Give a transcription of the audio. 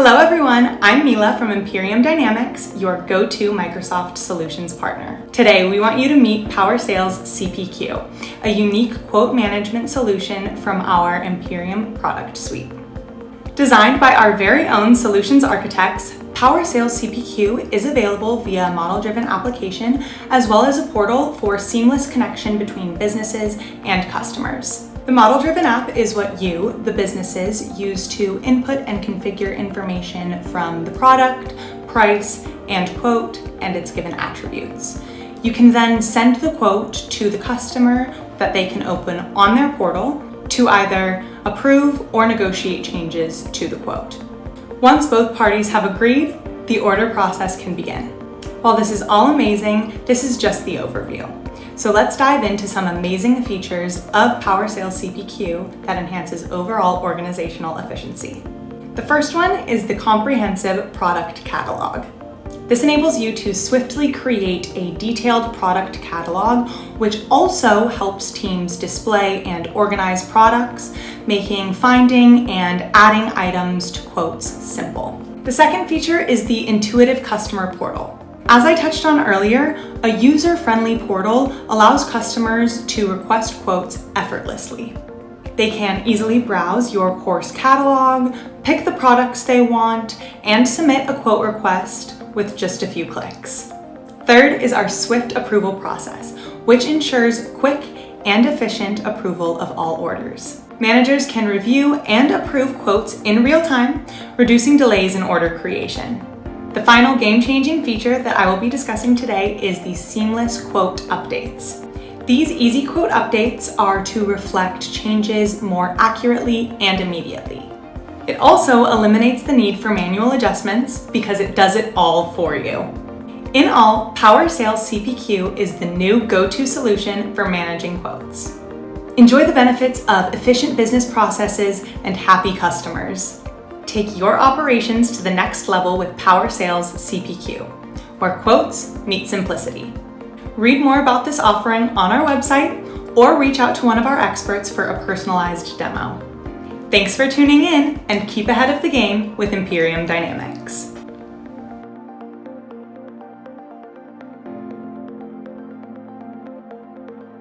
Hello everyone, I'm Meelah from Imperium Dynamics, your go-to Microsoft solutions partner. Today we want you to meet Power Sales CPQ, a unique quote management solution from our Imperium product suite. Designed by our very own solutions architects, Power Sales CPQ is available via model-driven application as well as a portal for seamless connection between businesses and customers. The model-driven app is what you, the businesses, use to input and configure information from the product, price, and quote, and its given attributes. You can then send the quote to the customer that they can open on their portal to either approve or negotiate changes to the quote. Once both parties have agreed, the order process can begin. While this is all amazing, this is just the overview. So let's dive into some amazing features of Power Sales CPQ that enhances overall organizational efficiency. The first one is the comprehensive product catalog. This enables you to swiftly create a detailed product catalog, which also helps teams display and organize products, making finding and adding items to quotes simple. The second feature is the intuitive customer portal. As I touched on earlier, a user-friendly portal allows customers to request quotes effortlessly. They can easily browse your course catalog, pick the products they want, and submit a quote request with just a few clicks. Third is our swift approval process, which ensures quick and efficient approval of all orders. Managers can review and approve quotes in real time, reducing delays in order creation. The final game-changing feature that I will be discussing today is the seamless quote updates. These easy quote updates are to reflect changes more accurately and immediately. It also eliminates the need for manual adjustments because it does it all for you. In all, Power Sales CPQ is the new go-to solution for managing quotes. Enjoy the benefits of efficient business processes and happy customers. Take your operations to the next level with Power Sales CPQ, where quotes meet simplicity. Read more about this offering on our website or reach out to one of our experts for a personalized demo. Thanks for tuning in and keep ahead of the game with Imperium Dynamics.